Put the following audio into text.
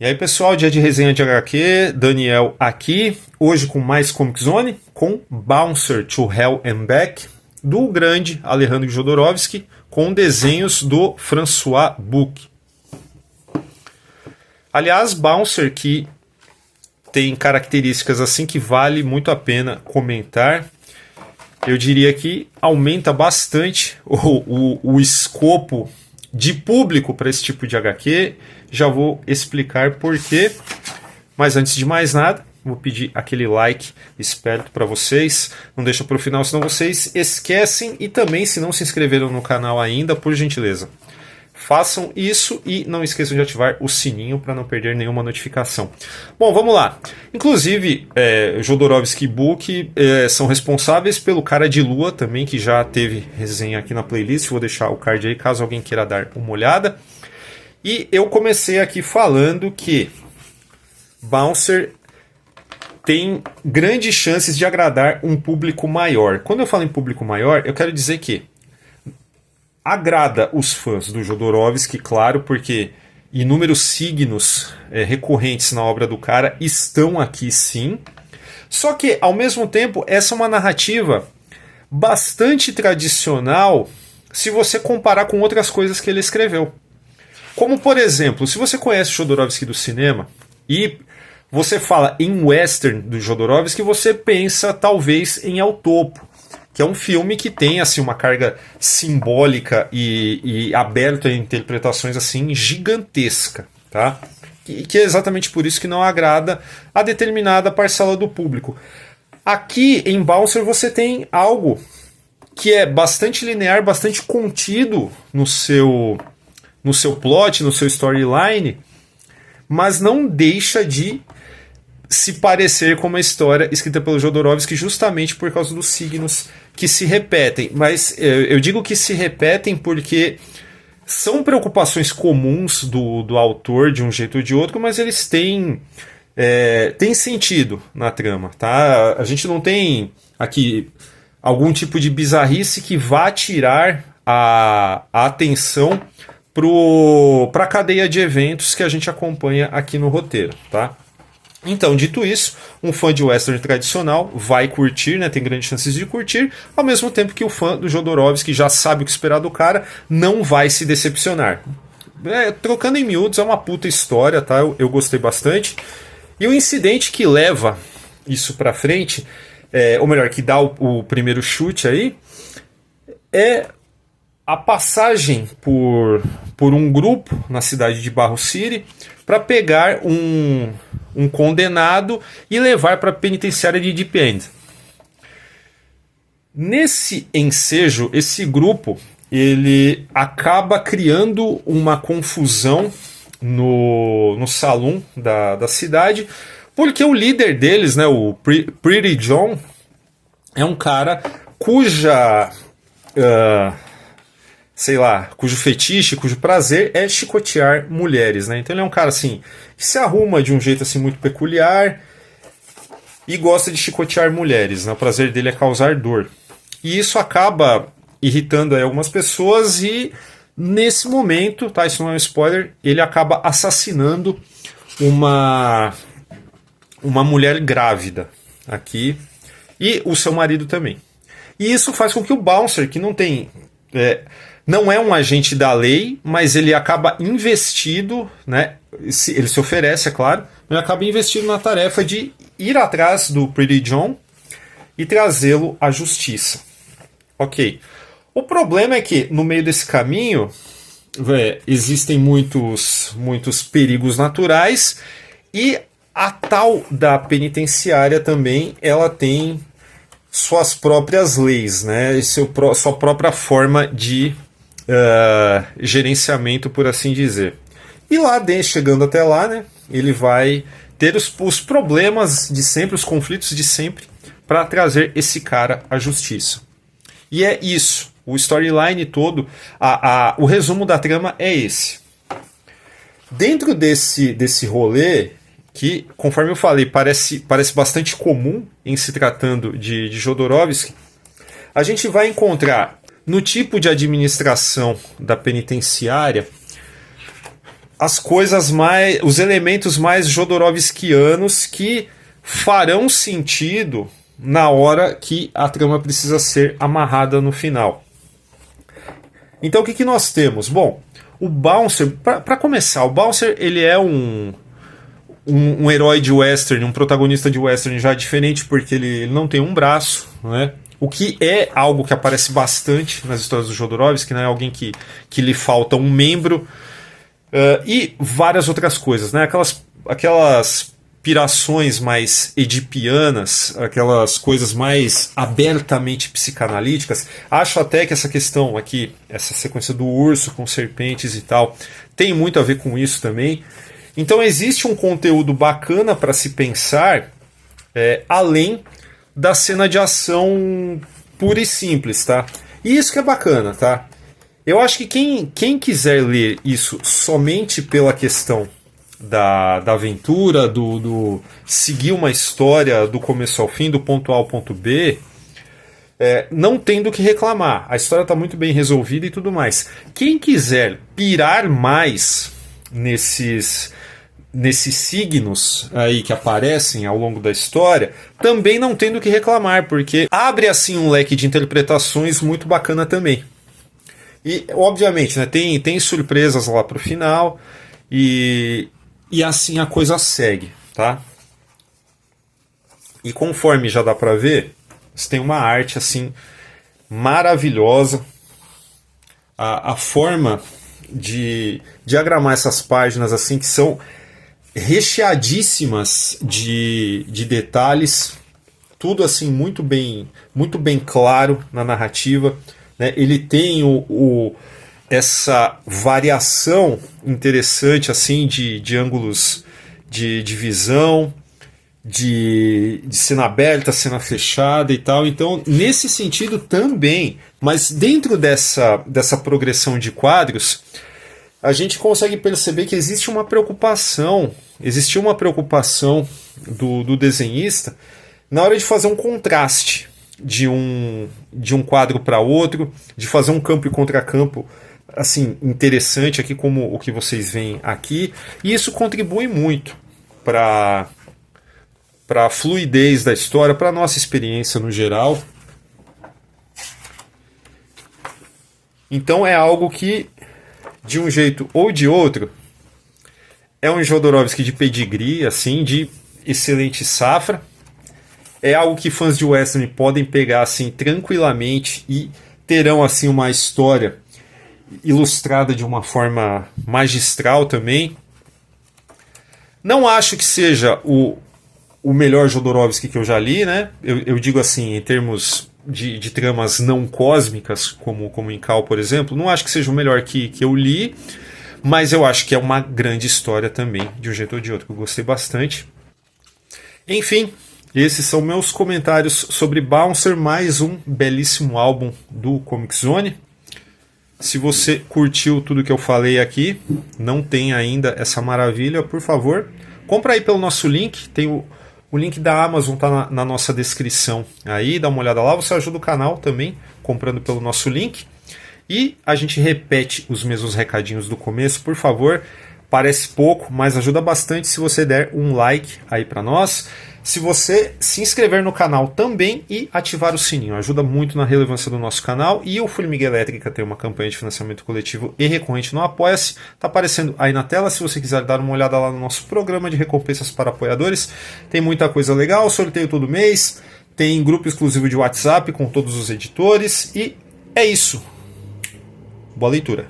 E aí pessoal, dia de resenha de HQ, Daniel aqui, hoje com mais Comic Zone, com Bouncer to Hell and Back, do grande Alejandro Jodorowsky, com desenhos do François Buck. Aliás, Bouncer que tem características assim que vale muito a pena comentar. Eu diria que aumenta bastante o escopo de público para esse tipo de HQ. Já vou explicar porquê. Mas antes de mais nada, vou pedir aquele like esperto para vocês. Não deixa para o final, senão vocês esquecem. E também, se não se inscreveram no canal ainda, por gentileza, façam isso e não esqueçam de ativar o sininho para não perder nenhuma notificação. Bom, vamos lá. Inclusive, Jodorowsky e Buck são responsáveis pelo Cara de Lua também, que já teve resenha aqui na playlist. Vou deixar o card aí caso alguém queira dar uma olhada. E eu comecei aqui falando que Bouncer tem grandes chances de agradar um público maior. Quando eu falo em público maior, eu quero dizer que agrada os fãs do Jodorowsky, claro, porque inúmeros signos recorrentes na obra do cara estão aqui sim. Só que, ao mesmo tempo, essa é uma narrativa bastante tradicional se você comparar com outras coisas que ele escreveu. Como, por exemplo, se você conhece o Jodorowsky do cinema e você fala em western do Jodorowsky, você pensa talvez em El Topo, que é um filme que tem assim, uma carga simbólica e aberta a interpretações assim, gigantesca. Tá? Que é exatamente por isso que não agrada a determinada parcela do público. Aqui em Bouncer você tem algo que é bastante linear, bastante contido no seu plot, no seu storyline, mas não deixa de se parecer com uma história escrita pelo Jodorowsky justamente por causa dos signos que se repetem. Mas eu digo que se repetem porque são preocupações comuns do autor de um jeito ou de outro, mas eles têm sentido na trama. Tá? A gente não tem aqui algum tipo de bizarrice que vá tirar a atenção para a cadeia de eventos que a gente acompanha aqui no roteiro. Tá? Então, dito isso, um fã de western tradicional vai curtir, né, tem grandes chances de curtir, ao mesmo tempo que o fã do Jodorowsky já sabe o que esperar do cara, não vai se decepcionar. Trocando em miúdos, é uma puta história, tá? Eu gostei bastante. E o incidente que leva isso pra frente, ou melhor, que dá o primeiro chute aí, é a passagem por um grupo na cidade de Barro City para pegar um condenado e levar para a penitenciária de Deep End. Nesse ensejo, esse grupo ele acaba criando uma confusão no salão da cidade, porque o líder deles, né, o Pretty John, é um cara cuja cujo fetiche, cujo prazer é chicotear mulheres, né? Então ele é um cara assim que se arruma de um jeito assim muito peculiar e gosta de chicotear mulheres, né? O prazer dele é causar dor. E isso acaba irritando aí algumas pessoas e nesse momento, tá? Isso não é um spoiler, ele acaba assassinando uma mulher grávida aqui e o seu marido também. E isso faz com que o Bouncer, que não é um agente da lei, mas ele acaba investido, né? Ele se oferece, é claro, mas ele acaba investido na tarefa de ir atrás do Pretty John e trazê-lo à justiça. Ok. O problema é que no meio desse caminho existem muitos perigos naturais e a tal da penitenciária também ela tem suas próprias leis, né? Sua própria forma de gerenciamento, por assim dizer. E lá, chegando até lá, né, ele vai ter os problemas de sempre, os conflitos de sempre, para trazer esse cara à justiça. E é isso. O storyline todo, o resumo da trama é esse. Dentro desse rolê, que, conforme eu falei, parece bastante comum em se tratando de Jodorowsky, a gente vai encontrar no tipo de administração da penitenciária as coisas mais, os elementos mais jodorowskianos que farão sentido na hora que a trama precisa ser amarrada no final. Então o que nós temos? Bom, o Bouncer, para começar, o Bouncer ele é um herói de western, um protagonista de western já diferente, porque ele não tem um braço, né? O que é algo que aparece bastante nas histórias do Jodorowsky, né? Alguém que lhe falta um membro, e várias outras coisas, né? Aquelas pirações mais edipianas, aquelas coisas mais abertamente psicanalíticas. Acho até que essa questão aqui, essa sequência do urso com serpentes e tal, tem muito a ver com isso também. Então existe um conteúdo bacana para se pensar, além da cena de ação pura e simples, tá? E isso que é bacana, tá? Eu acho que quem quiser ler isso somente pela questão da aventura, do seguir uma história do começo ao fim, do ponto A ao ponto B, não tem do que reclamar. A história está muito bem resolvida e tudo mais. Quem quiser pirar mais nesses signos aí que aparecem ao longo da história, também não tem do que reclamar, porque abre assim um leque de interpretações muito bacana também. E obviamente, né, tem surpresas lá pro final, e assim a coisa segue, tá? E conforme já dá pra ver, você tem uma arte assim maravilhosa. A forma de diagramar essas páginas assim, que são recheadíssimas de detalhes, tudo assim muito bem claro na narrativa, né? Ele tem essa variação interessante assim de ângulos de visão, de cena aberta, cena fechada e tal. Então, nesse sentido também, mas dentro dessa progressão de quadros, a gente consegue perceber que existe uma preocupação do desenhista na hora de fazer um contraste de um quadro para outro, de fazer um campo e contracampo assim interessante aqui, como o que vocês veem aqui, e isso contribui muito para a fluidez da história, para a nossa experiência no geral. Então é algo que, de um jeito ou de outro, é um Jodorowsky de pedigree, assim, de excelente safra. É algo que fãs de western podem pegar assim tranquilamente e terão assim uma história ilustrada de uma forma magistral também. Não acho que seja o melhor Jodorowsky que eu já li, né? Eu digo assim, em termos de tramas não cósmicas, como em Cal, por exemplo, não acho que seja o melhor que eu li, mas eu acho que é uma grande história também, de um jeito ou de outro, que eu gostei bastante. Enfim, esses são meus comentários sobre Bouncer, mais um belíssimo álbum do Comic Zone. Se você curtiu tudo que eu falei aqui, não tem ainda essa maravilha, por favor, compra aí pelo nosso link, tem o link da Amazon, tá na nossa descrição aí, dá uma olhada lá, você ajuda o canal também, comprando pelo nosso link. E a gente repete os mesmos recadinhos do começo, por favor. Parece pouco, mas ajuda bastante se você der um like aí para nós. Se você se inscrever no canal também e ativar o sininho, ajuda muito na relevância do nosso canal. E o Formiga Elétrica tem uma campanha de financiamento coletivo e recorrente no Apoia-se. Está aparecendo aí na tela, se você quiser dar uma olhada lá no nosso programa de recompensas para apoiadores. Tem muita coisa legal, sorteio todo mês, tem grupo exclusivo de WhatsApp com todos os editores. E é isso. Boa leitura.